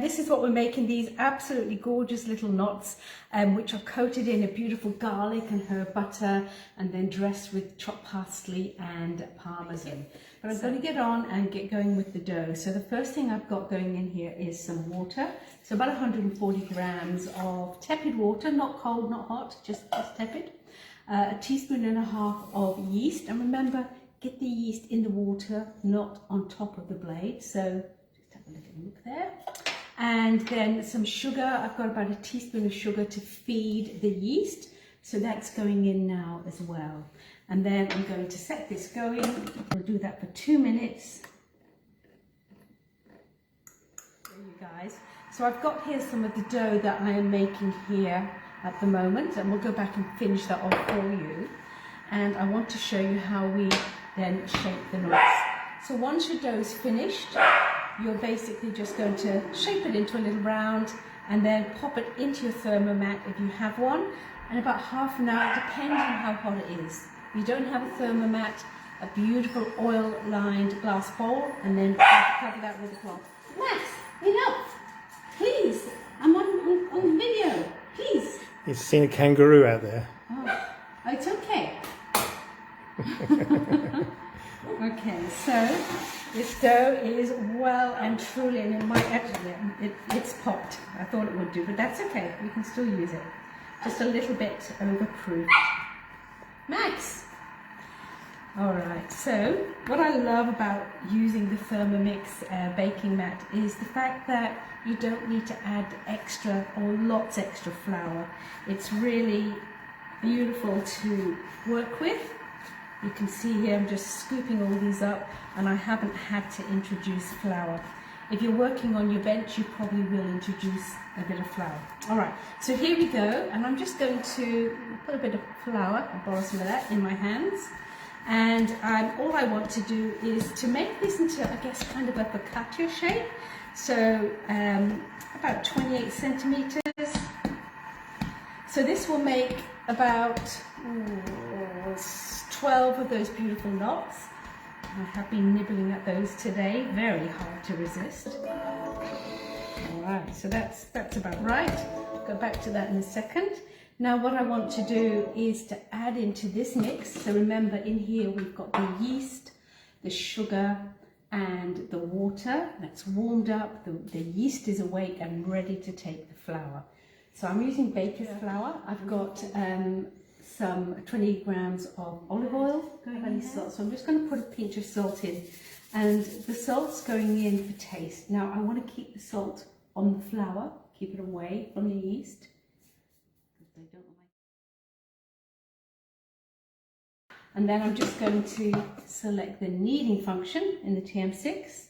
This is what we're making, these absolutely gorgeous little knots, which are coated in a beautiful garlic and herb butter and then dressed with chopped parsley and parmesan. But I'm going to get on and get going with the dough. So the first thing I've got going in here is some water. So about 140 grams of tepid water, not cold, not hot, just tepid. A teaspoon and a half of yeast. And remember, get the yeast in the water, not on top of the blade. So just have a little look there. And then some sugar. I've got about a teaspoon of sugar to feed the yeast. So that's going in now as well. And then I'm going to set this going. We'll do that for 2 minutes. There you guys. So I've got here some of the dough that I am making here at the moment. And we'll go back and finish that off for you. And I want to show you how we then shape the knots. So once your dough is finished, you're basically just going to shape it into a little round and then pop it into your thermomat if you have one. And about half an hour, depends on how hot it is. If you don't have a thermomat, a beautiful oil-lined glass bowl, and then cover that with a cloth. Max, enough! Please, I'm on video, please. You've seen a kangaroo out there. Oh, it's okay. Okay, so this dough is well and truly, and it might actually, it's popped. I thought it would do, but that's okay. We can still use it. Just a little bit overproofed. Max! Alright, so what I love about using the Thermomix baking mat is the fact that you don't need to add extra or lots extra flour. It's really beautiful to work with. You can see here I'm just scooping all these up and I haven't had to introduce flour. If you're working on your bench, you probably will introduce a bit of flour. All right, so here we go, and I'm just going to put a bit of flour, I'll borrow some of that, in my hands. And all I want to do is to make this into, I guess, kind of a focaccia shape. So about 28 centimeters. So this will make about 12 of those beautiful knots. I have been nibbling at those today, very hard to resist. All right, so that's about right. Go back to that in a second. Now what I want to do is to add into this mix. So remember, in here we've got the yeast, the sugar, and the water that's warmed up. The yeast is awake and ready to take the flour. So I'm using baker's flour. I've got some 20 grams of olive oil, any salt. So I'm just going to put a pinch of salt in, and the salt's going in for taste. Now I want to keep the salt on the flour, keep it away from the yeast, because they don't like. And then I'm just going to select the kneading function in the TM6.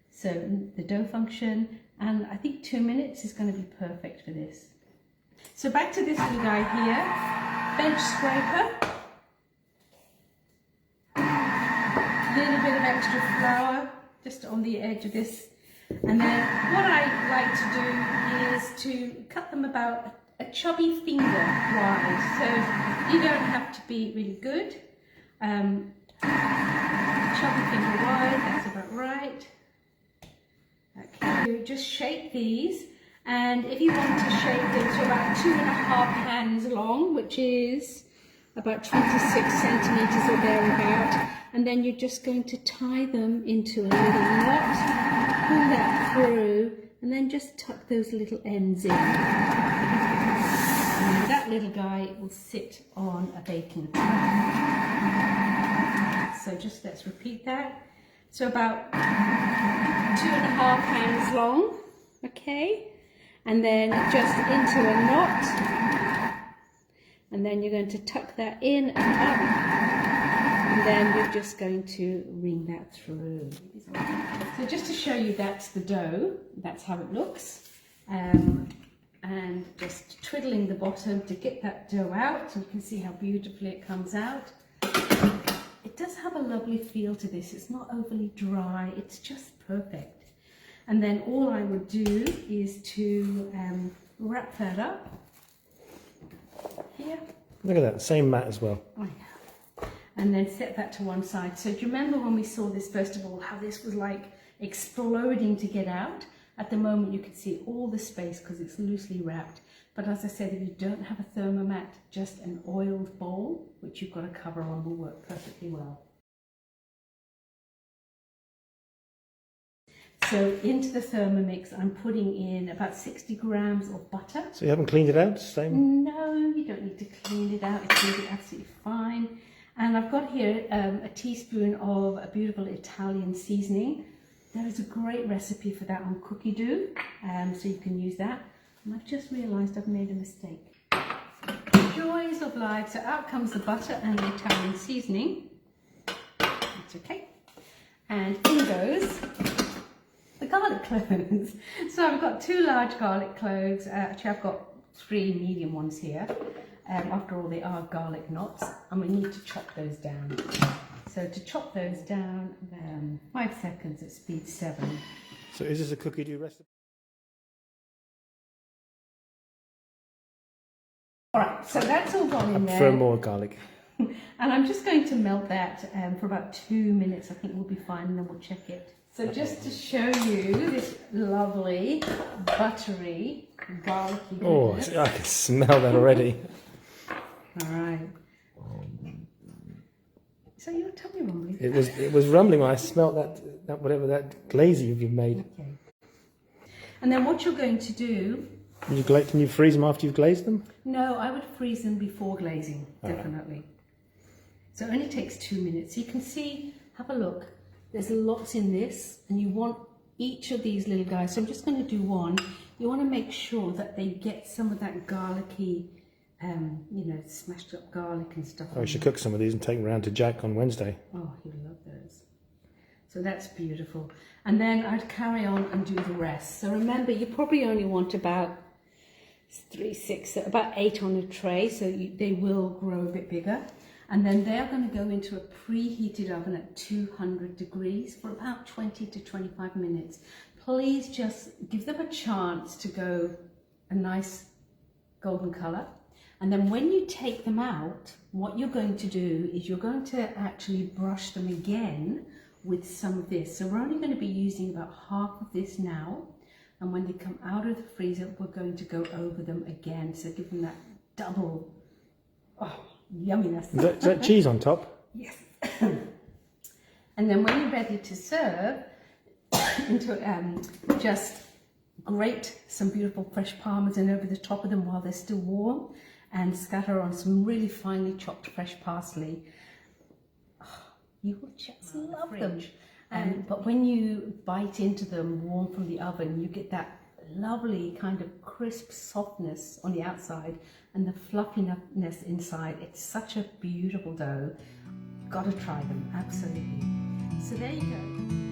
So the dough function, and I think 2 minutes is going to be perfect for this. So back to this little guy here. Bench scraper, little bit of extra flour just on the edge of this, and then what I like to do is to cut them about a chubby finger wide, so you don't have to be really good. Chubby finger wide, that's about right. Okay, so just shape these. And if you want to shape them to about 2.5 hands long, which is about 26 centimeters or thereabout, and then you're just going to tie them into a little knot, pull that through, and then just tuck those little ends in. And then that little guy will sit on a baking tray. So just let's repeat that. So about 2.5 hands long, okay? And then just into a knot, and then you're going to tuck that in and up, and then you're just going to wring that through. So just to show you, that's the dough, that's how it looks, and just twiddling the bottom to get that dough out, so you can see how beautifully it comes out. It does have a lovely feel to this, it's not overly dry, it's just perfect. And then all I would do is to wrap that up here. Look at that, same mat as well. Oh, yeah. And then set that to one side. So do you remember when we saw this, first of all, how this was like exploding to get out? At the moment you can see all the space because it's loosely wrapped. But as I said, if you don't have a thermomat, just an oiled bowl, which you've got a cover on, will work perfectly well. So into the Thermomix, I'm putting in about 60 grams of butter. So you haven't cleaned it out? Same? No, you don't need to clean it out. It's going to be absolutely fine. And I've got here a teaspoon of a beautiful Italian seasoning. There is a great recipe for that on cookie dough, so you can use that. And I've just realised I've made a mistake. Joys of life. So out comes the butter and the Italian seasoning. That's okay. And in goes the garlic cloves. So I've got 2 large garlic cloves. Actually, I've got 3 medium ones here. After all, they are garlic knots, and we need to chop those down. So to chop those down, 5 seconds at speed 7. So is this a cookie dough recipe? All right, so that's all gone in there. I prefer more garlic. And I'm just going to melt that for about 2 minutes. I think we'll be fine, and then we'll check it. So just to show you this lovely, buttery, garlicky goodness. Oh, I can smell that already. All right. So your tummy rumbling? It was rumbling when I smelt that whatever that glazing you've made. Okay. And then what you're going to do... Can you freeze them after you've glazed them? No, I would freeze them before glazing, definitely. So it only takes 2 minutes. You can see, have a look. There's lots in this, and you want each of these little guys. So I'm just going to do one. You want to make sure that they get some of that garlicky, you know, smashed up garlic and stuff. Oh, we should cook some of these and take them round to Jack on Wednesday. Oh, he'll love those. So that's beautiful. And then I'd carry on and do the rest. So remember, you probably only want about about 8 on a tray, so they will grow a bit bigger. And then they're going to go into a preheated oven at 200 degrees for about 20 to 25 minutes. Please just give them a chance to go a nice golden colour. And then when you take them out, what you're going to do is you're going to actually brush them again with some of this. So we're only going to be using about half of this now. And when they come out of the freezer, we're going to go over them again. So give them that double, yumminess. Is that cheese on top? Yes. And then when you're ready to serve, just grate some beautiful fresh parmesan over the top of them while they're still warm, and scatter on some really finely chopped fresh parsley. Oh, you will just love them. But when you bite into them warm from the oven, you get that lovely kind of crisp softness on the outside and the fluffiness inside. It's such a beautiful dough. Got to try them, absolutely. So there you go.